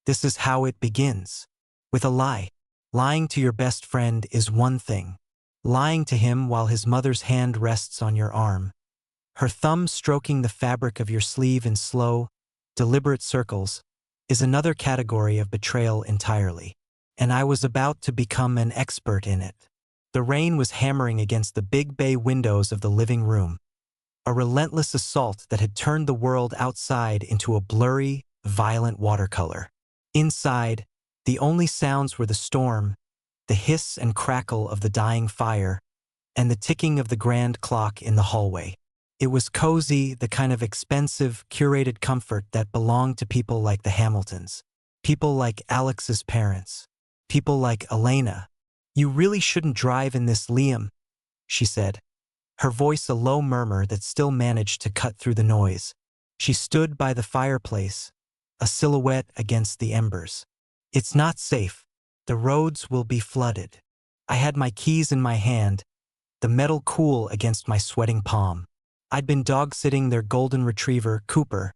This is how it begins. With a lie. Lying to your best friend is one thing. Lying to him while his mother's hand rests on your arm, her thumb stroking the fabric of your sleeve in slow, deliberate circles, is another category of betrayal entirely. And I was about to become an expert in it. The rain was hammering against the big bay windows of the living room, a relentless assault that had turned the world outside into a blurry, violent watercolor. Inside, the only sounds were the storm, the hiss and crackle of the dying fire, and the ticking of the grand clock in the hallway. It was cozy, the kind of expensive, curated comfort that belonged to people like the Hamiltons, people like Alex's parents, people like Elena. "You really shouldn't drive in this, Liam," she said, her voice a low murmur that still managed to cut through the noise. She stood by the fireplace, a silhouette against the embers. "It's not safe. The roads will be flooded." I had my keys in my hand, the metal cool against my sweating palm. I'd been dog-sitting their golden retriever, Cooper,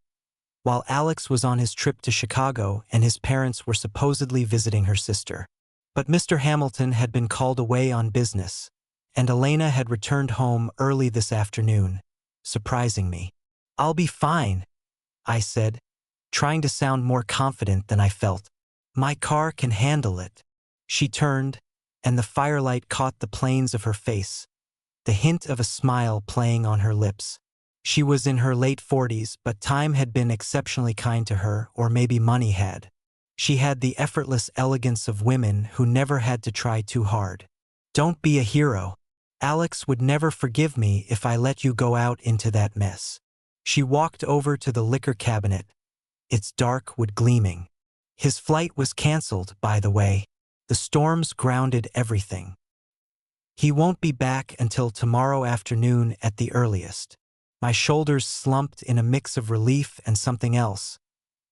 while Alex was on his trip to Chicago and his parents were supposedly visiting her sister. But Mr. Hamilton had been called away on business, and Elena had returned home early this afternoon, surprising me. "I'll be fine," I said, trying to sound more confident than I felt. "My car can handle it." She turned, and the firelight caught the planes of her face, the hint of a smile playing on her lips. She was in her late 40s, but time had been exceptionally kind to her, or maybe money had. She had the effortless elegance of women who never had to try too hard. "Don't be a hero. Alex would never forgive me if I let you go out into that mess." She walked over to the liquor cabinet, its dark wood gleaming. His flight was canceled, by the way. The storms grounded everything. "He won't be back until tomorrow afternoon at the earliest." My shoulders slumped in a mix of relief and something else,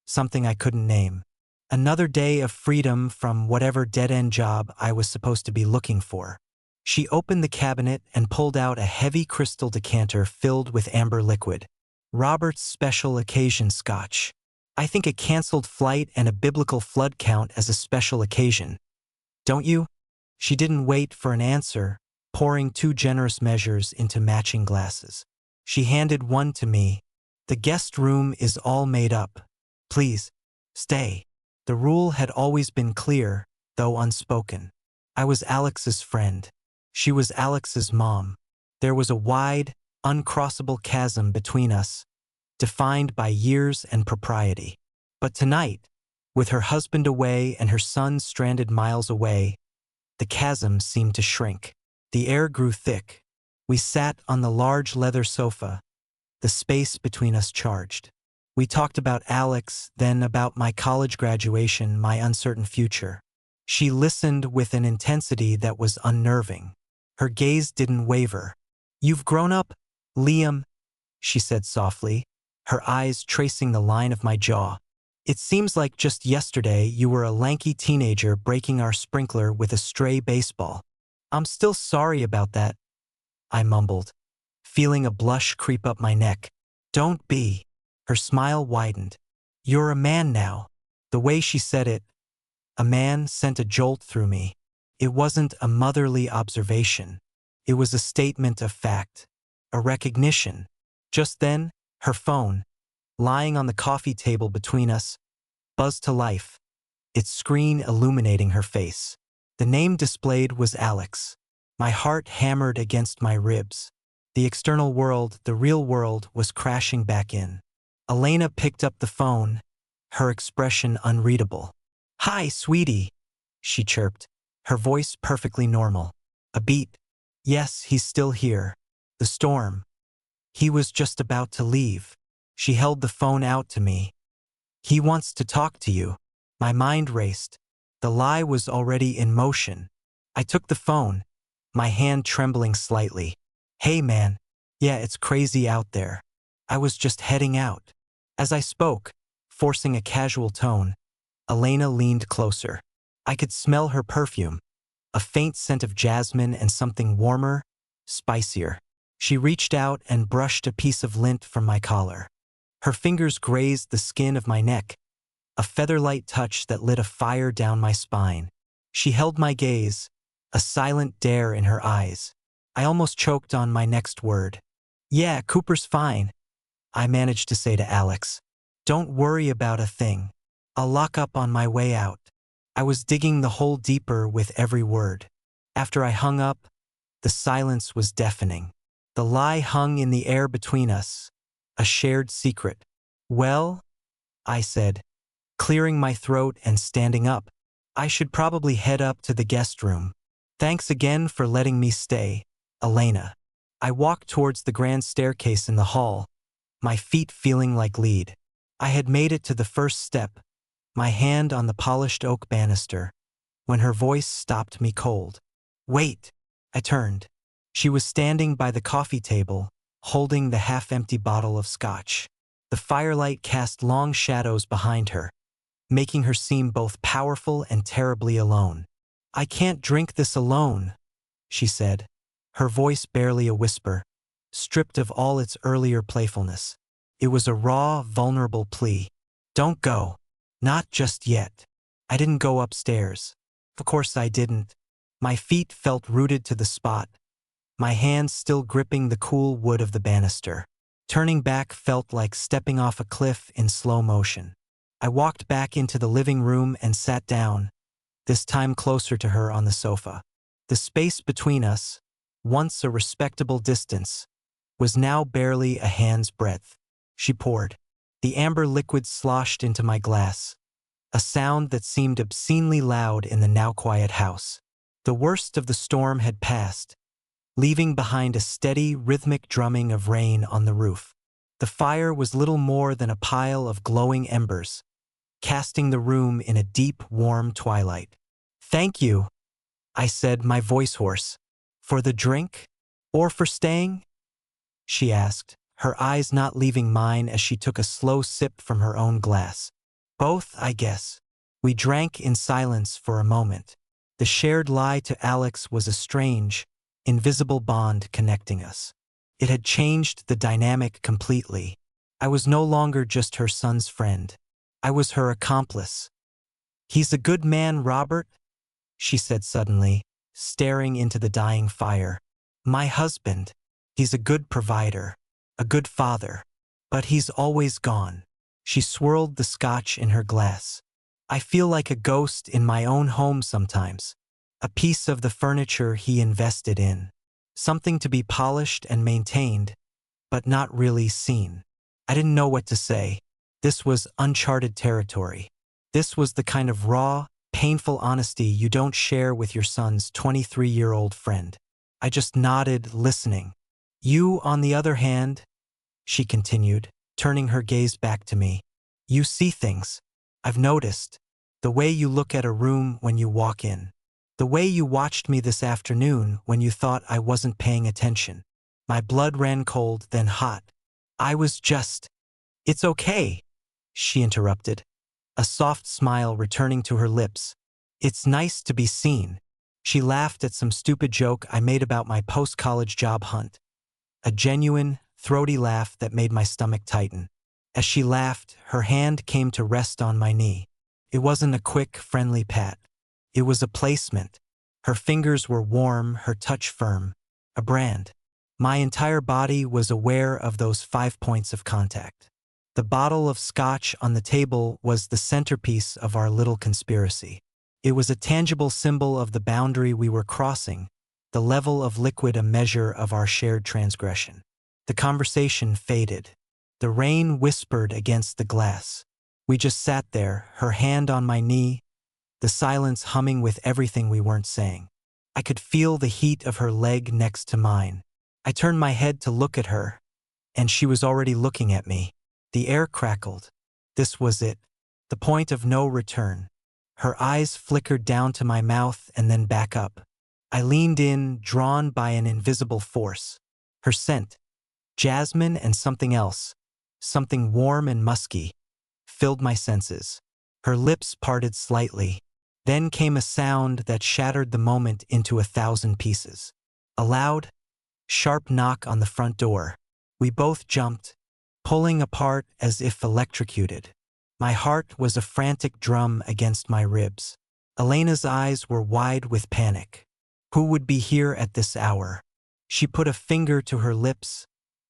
something I couldn't name. Another day of freedom from whatever dead-end job I was supposed to be looking for. She opened the cabinet and pulled out a heavy crystal decanter filled with amber liquid. "Robert's special occasion scotch. I think a canceled flight and a biblical flood count as a special occasion. Don't you?" She didn't wait for an answer, pouring 2 generous measures into matching glasses. She handed one to me. "The guest room is all made up. Please, stay." The rule had always been clear, though unspoken. I was Alex's friend. She was Alex's mom. There was a wide, uncrossable chasm between us, defined by years and propriety. But tonight, with her husband away and her son stranded miles away, the chasm seemed to shrink. The air grew thick. We sat on the large leather sofa, the space between us charged. We talked about Alex, then about my college graduation, my uncertain future. She listened with an intensity that was unnerving. Her gaze didn't waver. "You've grown up, Liam," she said softly, her eyes tracing the line of my jaw. "It seems like just yesterday you were a lanky teenager breaking our sprinkler with a stray baseball." "I'm still sorry about that," I mumbled, feeling a blush creep up my neck. "Don't be." Her smile widened. "You're a man now." The way she said it, a man, sent a jolt through me. It wasn't a motherly observation. It was a statement of fact, a recognition. Just then, her phone, lying on the coffee table between us, buzzed to life, its screen illuminating her face. The name displayed was Alex. My heart hammered against my ribs. The external world, the real world, was crashing back in. Elena picked up the phone, her expression unreadable. "Hi, sweetie," she chirped, her voice perfectly normal. A beat. "Yes, he's still here. The storm. He was just about to leave." She held the phone out to me. "He wants to talk to you." My mind raced. The lie was already in motion. I took the phone, my hand trembling slightly. "Hey man, yeah, it's crazy out there. I was just heading out." As I spoke, forcing a casual tone, Elena leaned closer. I could smell her perfume, a faint scent of jasmine and something warmer, spicier. She reached out and brushed a piece of lint from my collar. Her fingers grazed the skin of my neck, a featherlight touch that lit a fire down my spine. She held my gaze, a silent dare in her eyes. I almost choked on my next word. "Yeah, Cooper's fine," I managed to say to Alex. "Don't worry about a thing. I'll lock up on my way out." I was digging the hole deeper with every word. After I hung up, the silence was deafening. The lie hung in the air between us, a shared secret. "Well," I said, clearing my throat and standing up, "I should probably head up to the guest room. Thanks again for letting me stay, Elena." I walked towards the grand staircase in the hall, my feet feeling like lead. I had made it to the first step, my hand on the polished oak banister, when her voice stopped me cold. "Wait!" I turned. She was standing by the coffee table, holding the half-empty bottle of scotch. The firelight cast long shadows behind her, making her seem both powerful and terribly alone. "I can't drink this alone," she said, her voice barely a whisper, stripped of all its earlier playfulness. It was a raw, vulnerable plea. "Don't go. Not just yet." I didn't go upstairs. Of course I didn't. My feet felt rooted to the spot, my hands still gripping the cool wood of the banister. Turning back felt like stepping off a cliff in slow motion. I walked back into the living room and sat down, this time closer to her on the sofa. The space between us, once a respectable distance, was now barely a hand's breadth. She poured. The amber liquid sloshed into my glass, a sound that seemed obscenely loud in the now quiet house. The worst of the storm had passed, leaving behind a steady, rhythmic drumming of rain on the roof. The fire was little more than a pile of glowing embers, casting the room in a deep, warm twilight. "Thank you," I said, my voice hoarse. "For the drink? Or for staying?" she asked, her eyes not leaving mine as she took a slow sip from her own glass. "Both, I guess." We drank in silence for a moment. The shared lie to Alex was a strange, invisible bond connecting us. It had changed the dynamic completely. I was no longer just her son's friend. I was her accomplice. "He's a good man, Robert," she said suddenly, staring into the dying fire. "My husband. He's a good provider, a good father. But he's always gone." She swirled the scotch in her glass. "I feel like a ghost in my own home sometimes. A piece of the furniture he invested in. Something to be polished and maintained, but not really seen." I didn't know what to say. This was uncharted territory. This was the kind of raw, painful honesty you don't share with your son's 23-year-old friend. I just nodded, listening. "You, on the other hand," she continued, turning her gaze back to me. "You see things. I've noticed. The way you look at a room when you walk in. The way you watched me this afternoon when you thought I wasn't paying attention." My blood ran cold, then hot. "I was just—" "It's okay," she interrupted, a soft smile returning to her lips. "It's nice to be seen." She laughed at some stupid joke I made about my post-college job hunt. A genuine, throaty laugh that made my stomach tighten. As she laughed, her hand came to rest on my knee. It wasn't a quick, friendly pat. It was a placement. Her fingers were warm, her touch firm. A brand. My entire body was aware of those 5 points of contact. The bottle of scotch on the table was the centerpiece of our little conspiracy. It was a tangible symbol of the boundary we were crossing, the level of liquid a measure of our shared transgression. The conversation faded. The rain whispered against the glass. We just sat there, her hand on my knee, the silence humming with everything we weren't saying. I could feel the heat of her leg next to mine. I turned my head to look at her, and she was already looking at me. The air crackled. This was it. The point of no return. Her eyes flickered down to my mouth and then back up. I leaned in, drawn by an invisible force. Her scent, jasmine and something else, something warm and musky, filled my senses. Her lips parted slightly. Then came a sound that shattered the moment into 1,000 pieces. A loud, sharp knock on the front door. We both jumped, pulling apart as if electrocuted. My heart was a frantic drum against my ribs. Elena's eyes were wide with panic. Who would be here at this hour? She put a finger to her lips,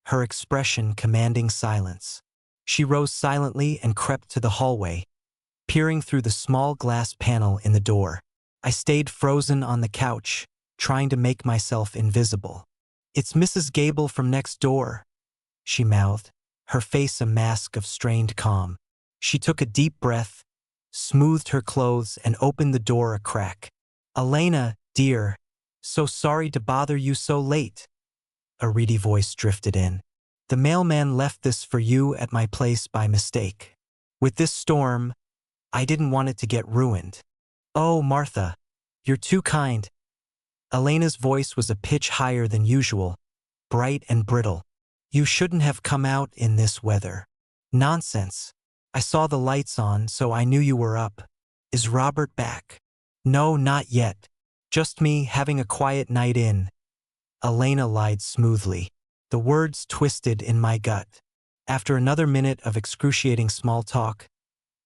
her expression commanding silence. She rose silently and crept to the hallway, peering through the small glass panel in the door. I stayed frozen on the couch, trying to make myself invisible. "It's Mrs. Gable from next door," she mouthed, her face a mask of strained calm. She took a deep breath, smoothed her clothes, and opened the door a crack. "Elena, dear, so sorry to bother you so late." A reedy voice drifted in. "The mailman left this for you at my place by mistake. With this storm, I didn't want it to get ruined." "Oh, Martha, you're too kind." Elena's voice was a pitch higher than usual, bright and brittle. "You shouldn't have come out in this weather." "Nonsense. I saw the lights on, so I knew you were up. Is Robert back?" "No, not yet. Just me having a quiet night in." Elena lied smoothly. The words twisted in my gut. After another minute of excruciating small talk,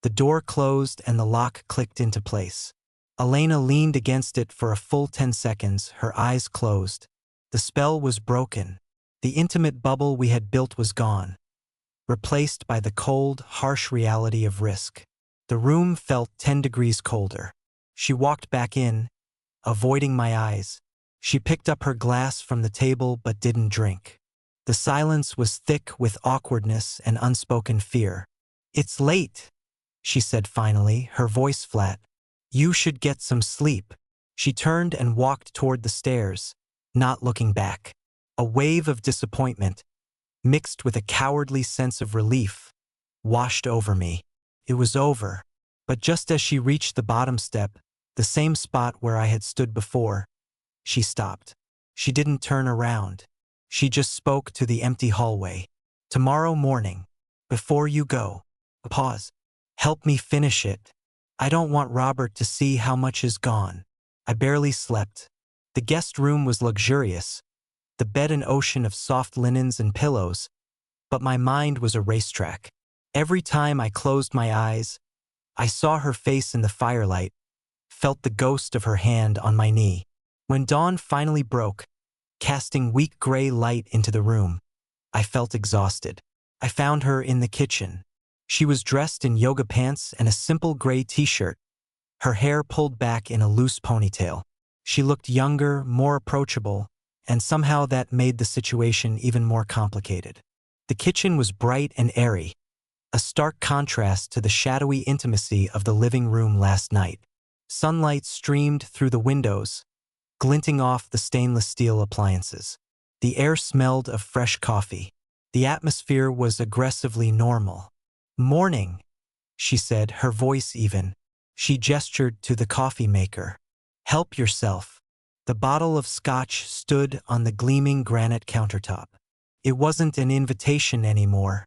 the door closed and the lock clicked into place. Elena leaned against it for a full 10 seconds, her eyes closed. The spell was broken. The intimate bubble we had built was gone, replaced by the cold, harsh reality of risk. The room felt 10 degrees colder. She walked back in, avoiding my eyes. She picked up her glass from the table but didn't drink. The silence was thick with awkwardness and unspoken fear. "It's late," she said finally, her voice flat. "You should get some sleep." She turned and walked toward the stairs, not looking back. A wave of disappointment, mixed with a cowardly sense of relief, washed over me. It was over. But just as she reached the bottom step, the same spot where I had stood before, she stopped. She didn't turn around. She just spoke to the empty hallway. "Tomorrow morning, before you go." Pause. "Help me finish it. I don't want Robert to see how much is gone." I barely slept. The guest room was luxurious, the bed an ocean of soft linens and pillows, but my mind was a racetrack. Every time I closed my eyes, I saw her face in the firelight, felt the ghost of her hand on my knee. When dawn finally broke, casting weak gray light into the room, I felt exhausted. I found her in the kitchen. She was dressed in yoga pants and a simple gray t-shirt, her hair pulled back in a loose ponytail. She looked younger, more approachable, and somehow that made the situation even more complicated. The kitchen was bright and airy, a stark contrast to the shadowy intimacy of the living room last night. Sunlight streamed through the windows, glinting off the stainless steel appliances. The air smelled of fresh coffee. The atmosphere was aggressively normal. "Morning," she said, her voice even. She gestured to the coffee maker. "Help yourself." The bottle of scotch stood on the gleaming granite countertop. It wasn't an invitation anymore.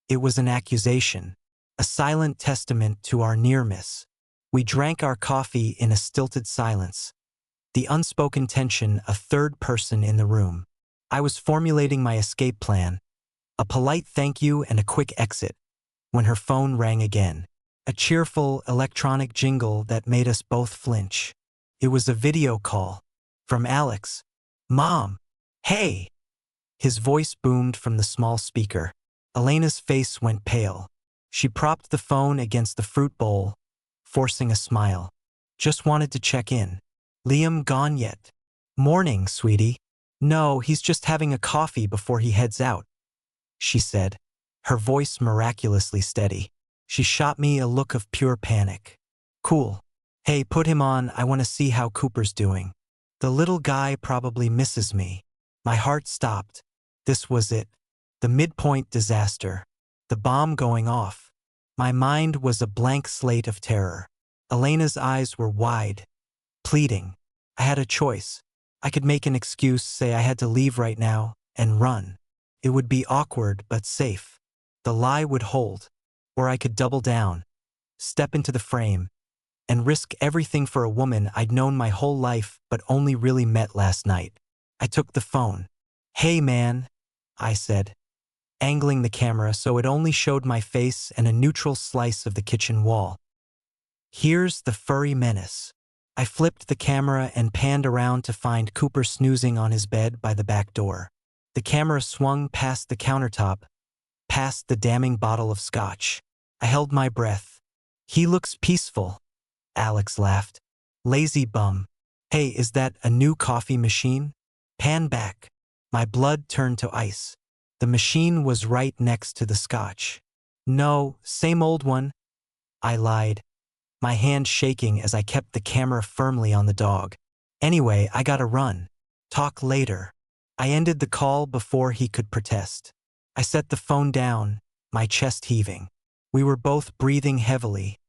It was an accusation, a silent testament to our near-miss. We drank our coffee in a stilted silence, the unspoken tension a third person in the room. I was formulating my escape plan, a polite thank you and a quick exit, when her phone rang again. A cheerful electronic jingle that made us both flinch. It was a video call from Alex. "Mom, hey!" His voice boomed from the small speaker. Elena's face went pale. She propped the phone against the fruit bowl, forcing a smile. "Just wanted to check in. Liam gone yet?" "Morning, sweetie." "No, he's just having a coffee before he heads out," she said, her voice miraculously steady. She shot me a look of pure panic. "Cool. Hey, put him on, I want to see how Cooper's doing. The little guy probably misses me." My heart stopped. This was it. The midpoint disaster. The bomb going off. My mind was a blank slate of terror. Elena's eyes were wide, pleading. I had a choice. I could make an excuse, say I had to leave right now, and run. It would be awkward but safe. The lie would hold. Or I could double down, step into the frame, and risk everything for a woman I'd known my whole life but only really met last night. I took the phone. "Hey man," I said. angling the camera so it only showed my face and a neutral slice of the kitchen wall. Here's the furry menace. I flipped the camera and panned around to find Cooper snoozing on his bed by the back door. The camera swung past the countertop, past the damning bottle of scotch. I held my breath. He looks peaceful, Alex laughed. Lazy bum. Hey, is that a new coffee machine? Pan back. My blood turned to ice. The machine was right next to the scotch. No, same old one, I lied, my hand shaking as I kept the camera firmly on the dog. Anyway, I gotta run. Talk later. I ended the call before he could protest. I set the phone down, my chest heaving. We were both breathing heavily,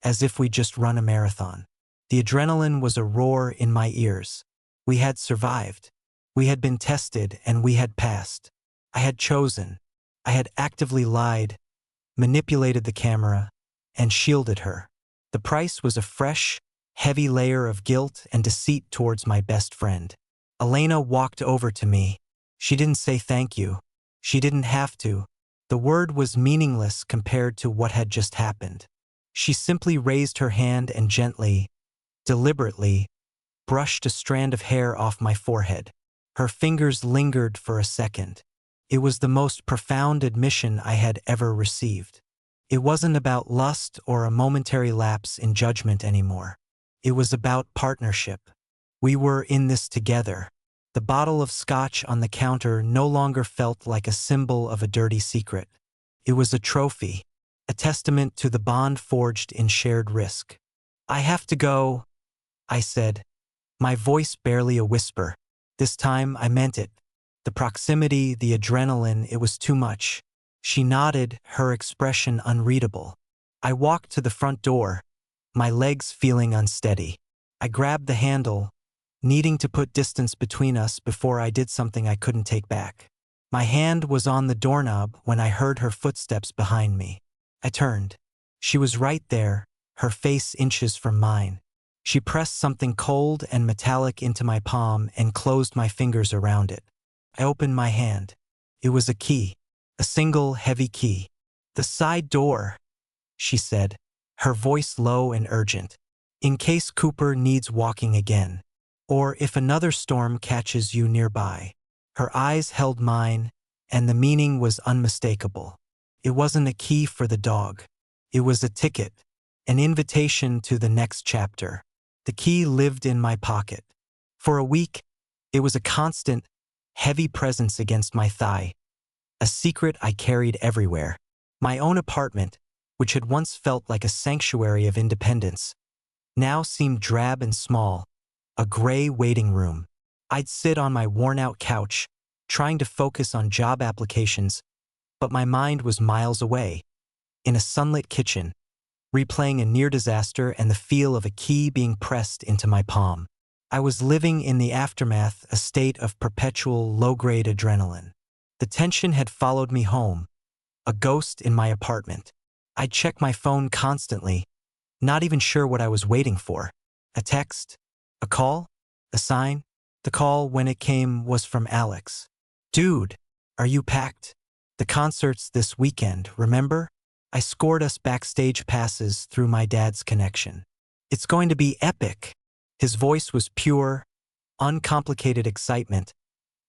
as if we'd just run a marathon. The adrenaline was a roar in my ears. We had survived. We had been tested and we had passed. I had chosen. I had actively lied, manipulated the camera, and shielded her. The price was a fresh, heavy layer of guilt and deceit towards my best friend. Elena walked over to me. She didn't say thank you. She didn't have to. The word was meaningless compared to what had just happened. She simply raised her hand and gently, deliberately, brushed a strand of hair off my forehead. Her fingers lingered for a second. It was the most profound admission I had ever received. It wasn't about lust or a momentary lapse in judgment anymore. It was about partnership. We were in this together. The bottle of scotch on the counter no longer felt like a symbol of a dirty secret. It was a trophy, a testament to the bond forged in shared risk. I have to go, I said, my voice barely a whisper. This time I meant it. The proximity, the adrenaline, it was too much. She nodded, her expression unreadable. I walked to the front door, my legs feeling unsteady. I grabbed the handle, needing to put distance between us before I did something I couldn't take back. My hand was on the doorknob when I heard her footsteps behind me. I turned. She was right there, her face inches from mine. She pressed something cold and metallic into my palm and closed my fingers around it. I opened my hand. It was a key, a single heavy key. The side door, she said, her voice low and urgent. In case Cooper needs walking again, or if another storm catches you nearby. Her eyes held mine, and the meaning was unmistakable. It wasn't a key for the dog. It was a ticket, an invitation to the next chapter. The key lived in my pocket. For a week, it was a constant, heavy presence against my thigh, a secret I carried everywhere. My own apartment, which had once felt like a sanctuary of independence, now seemed drab and small, a gray waiting room. I'd sit on my worn-out couch, trying to focus on job applications, but my mind was miles away, in a sunlit kitchen, replaying a near disaster and the feel of a key being pressed into my palm. I was living in the aftermath, a state of perpetual low-grade adrenaline. The tension had followed me home, a ghost in my apartment. I'd check my phone constantly, not even sure what I was waiting for. A text? A call? A sign? The call, when it came, was from Alex. Dude, are you packed? The concert's this weekend, remember? I scored us backstage passes through my dad's connection. It's going to be epic. His voice was pure, uncomplicated excitement,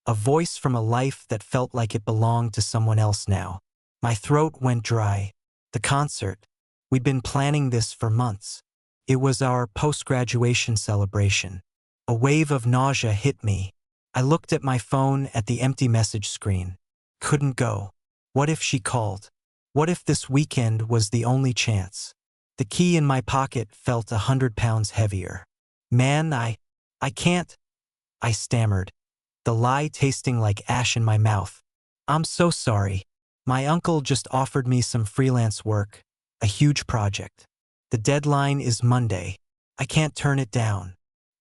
a voice from a life that felt like it belonged to someone else now. My throat went dry. The concert. We'd been planning this for months. It was our post-graduation celebration. A wave of nausea hit me. I looked at my phone at the empty message screen. Couldn't go. What if she called? What if this weekend was the only chance? The key in my pocket felt 100 pounds heavier. Man, I can't, I stammered, the lie tasting like ash in my mouth. I'm so sorry. My uncle just offered me some freelance work, a huge project. The deadline is Monday. I can't turn it down.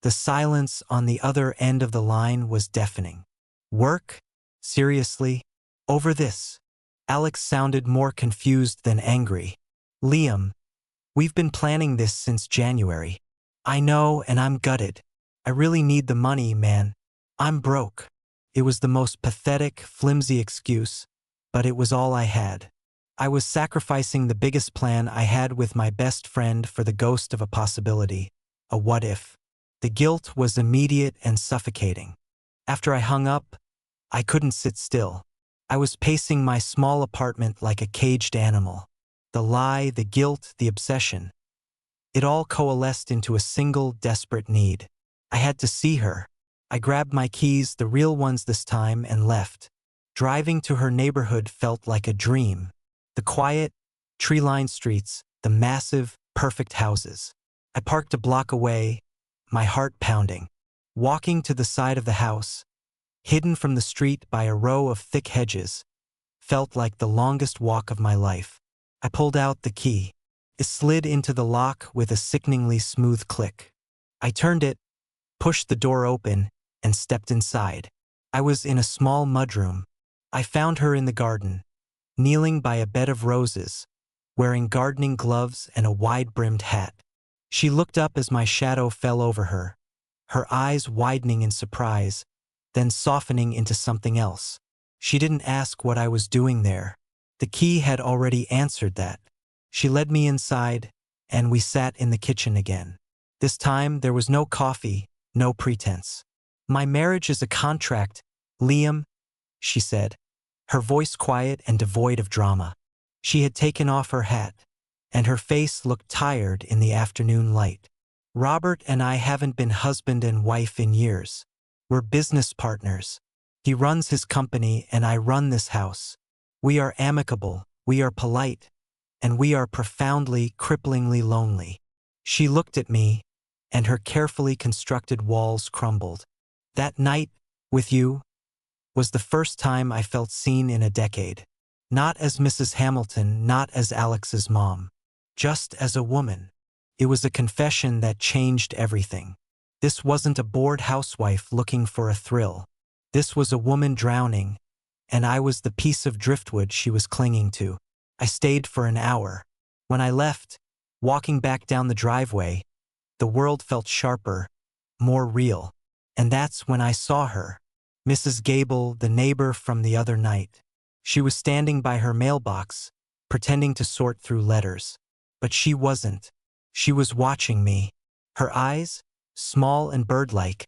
The silence on the other end of the line was deafening. Work? Seriously? Over this? Alex sounded more confused than angry. Liam, we've been planning this since January. I know, and I'm gutted. I really need the money, man. I'm broke. It was the most pathetic, flimsy excuse, but it was all I had. I was sacrificing the biggest plan I had with my best friend for the ghost of a possibility, a what if. The guilt was immediate and suffocating. After I hung up, I couldn't sit still. I was pacing my small apartment like a caged animal. The lie, the guilt, the obsession. It all coalesced into a single, desperate need. I had to see her. I grabbed my keys, the real ones this time, and left. Driving to her neighborhood felt like a dream. The quiet, tree-lined streets, the massive, perfect houses. I parked a block away, my heart pounding. Walking to the side of the house, hidden from the street by a row of thick hedges, felt like the longest walk of my life. I pulled out the key. It slid into the lock with a sickeningly smooth click. I turned it, pushed the door open, and stepped inside. I was in a small mudroom. I found her in the garden, kneeling by a bed of roses, wearing gardening gloves and a wide-brimmed hat. She looked up as my shadow fell over her, her eyes widening in surprise, then softening into something else. She didn't ask what I was doing there. The key had already answered that. She led me inside, and we sat in the kitchen again. This time, there was no coffee, no pretense. "My marriage is a contract, Liam," she said, her voice quiet and devoid of drama. She had taken off her hat, and her face looked tired in the afternoon light. "Robert and I haven't been husband and wife in years. We're business partners. He runs his company and I run this house. We are amicable, we are polite, and we are profoundly, cripplingly lonely." She looked at me, and her carefully constructed walls crumbled. "That night, with you, was the first time I felt seen in a decade. Not as Mrs. Hamilton, not as Alex's mom. Just as a woman." It was a confession that changed everything. This wasn't a bored housewife looking for a thrill. This was a woman drowning, and I was the piece of driftwood she was clinging to. I stayed for an hour. When I left, walking back down the driveway, the world felt sharper, more real. And that's when I saw her. Mrs. Gable, the neighbor from the other night. She was standing by her mailbox, pretending to sort through letters. But she wasn't. She was watching me. Her eyes, small and bird-like,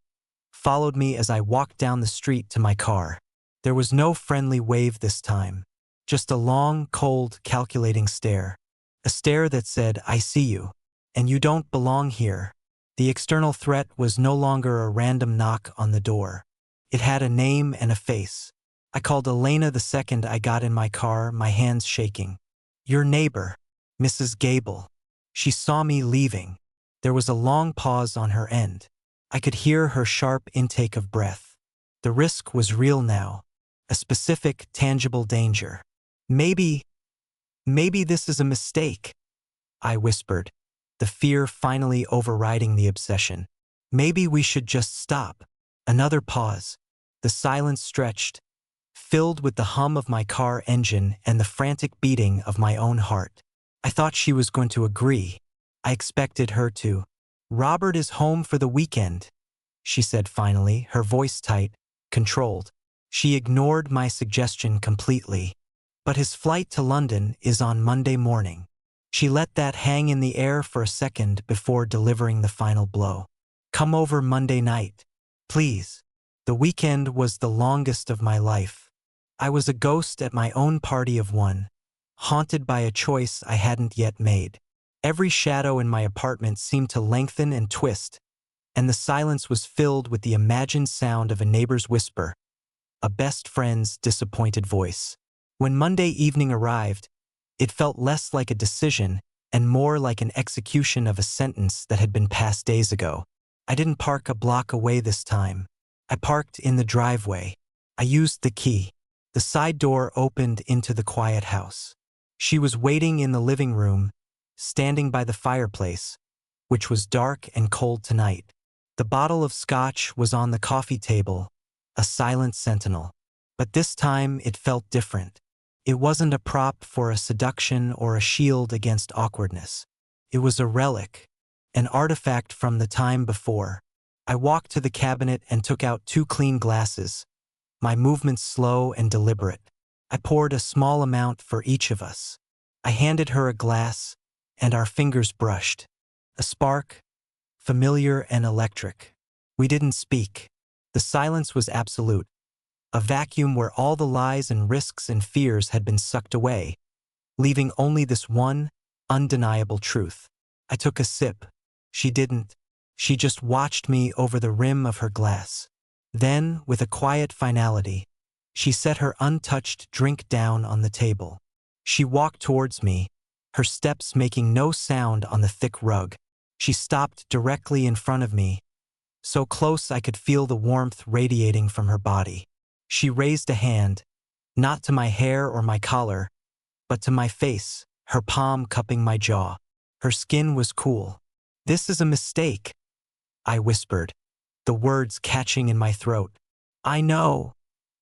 followed me as I walked down the street to my car. There was no friendly wave this time, just a long, cold, calculating stare. A stare that said, "I see you, and you don't belong here." The external threat was no longer a random knock on the door. It had a name and a face. I called Elena the second I got in my car, my hands shaking. "Your neighbor, Mrs. Gable." She saw me leaving. There was a long pause on her end. I could hear her sharp intake of breath. The risk was real now, a specific, tangible danger. Maybe this is a mistake," I whispered, the fear finally overriding the obsession. "Maybe we should just stop." Another pause. The silence stretched, filled with the hum of my car engine and the frantic beating of my own heart. I thought she was going to agree. I expected her to. "Robert is home for the weekend," she said finally, her voice tight, controlled. She ignored my suggestion completely. "But his flight to London is on Monday morning." She let that hang in the air for a second before delivering the final blow. "Come over Monday night, please." The weekend was the longest of my life. I was a ghost at my own party of one, haunted by a choice I hadn't yet made. Every shadow in my apartment seemed to lengthen and twist, and the silence was filled with the imagined sound of a neighbor's whisper, a best friend's disappointed voice. When Monday evening arrived, it felt less like a decision and more like an execution of a sentence that had been passed days ago. I didn't park a block away this time. I parked in the driveway. I used the key. The side door opened into the quiet house. She was waiting in the living room, standing by the fireplace, which was dark and cold tonight. The bottle of scotch was on the coffee table, a silent sentinel. But this time it felt different. It wasn't a prop for a seduction or a shield against awkwardness. It was a relic, an artifact from the time before. I walked to the cabinet and took out 2 clean glasses, my movements slow and deliberate. I poured a small amount for each of us. I handed her a glass, and our fingers brushed. A spark, familiar and electric. We didn't speak. The silence was absolute. A vacuum where all the lies and risks and fears had been sucked away, leaving only this one, undeniable truth. I took a sip. She didn't. She just watched me over the rim of her glass. Then, with a quiet finality, she set her untouched drink down on the table. She walked towards me, her steps making no sound on the thick rug. She stopped directly in front of me, so close I could feel the warmth radiating from her body. She raised a hand, not to my hair or my collar, but to my face, her palm cupping my jaw. Her skin was cool. "This is a mistake," I whispered, the words catching in my throat. "I know,"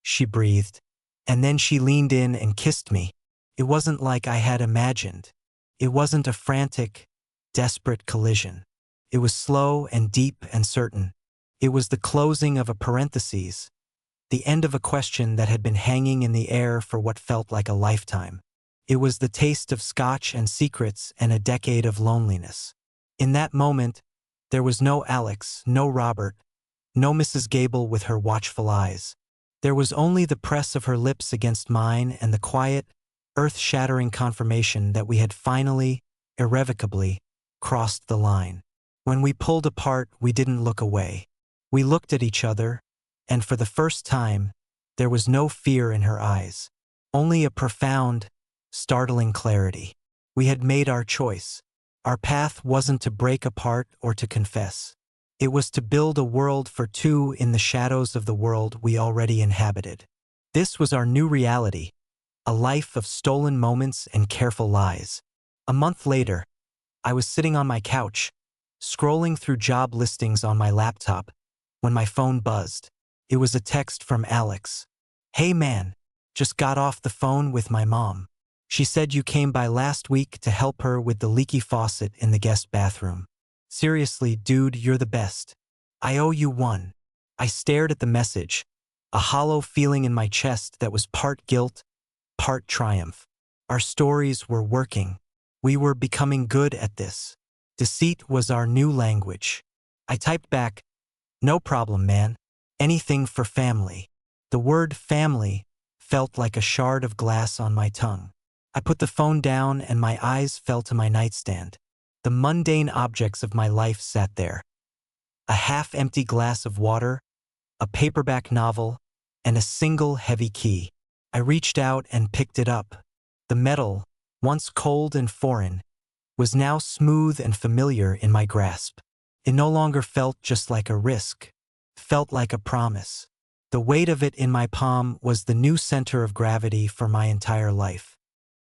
she breathed, and then she leaned in and kissed me. It wasn't like I had imagined. It wasn't a frantic, desperate collision. It was slow and deep and certain. It was the closing of a parenthesis, the end of a question that had been hanging in the air for what felt like a lifetime. It was the taste of scotch and secrets and a decade of loneliness. In that moment, there was no Alex, no Robert, no Mrs. Gable with her watchful eyes. There was only the press of her lips against mine and the quiet, earth-shattering confirmation that we had finally, irrevocably, crossed the line. When we pulled apart, we didn't look away. We looked at each other, and for the first time, there was no fear in her eyes. Only a profound, startling clarity. We had made our choice. Our path wasn't to break apart or to confess. It was to build a world for two in the shadows of the world we already inhabited. This was our new reality, a life of stolen moments and careful lies. A month later, I was sitting on my couch, scrolling through job listings on my laptop, when my phone buzzed. It was a text from Alex. "Hey man, just got off the phone with my mom. She said you came by last week to help her with the leaky faucet in the guest bathroom. Seriously, dude, you're the best. I owe you one." I stared at the message, a hollow feeling in my chest that was part guilt, part triumph. Our stories were working. We were becoming good at this. Deceit was our new language. I typed back, "No problem, man. Anything for family." The word family felt like a shard of glass on my tongue. I put the phone down and my eyes fell to my nightstand. The mundane objects of my life sat there. A half-empty glass of water, a paperback novel, and a single heavy key. I reached out and picked it up. The metal, once cold and foreign, was now smooth and familiar in my grasp. It no longer felt just like a risk. It felt like a promise. The weight of it in my palm was the new center of gravity for my entire life.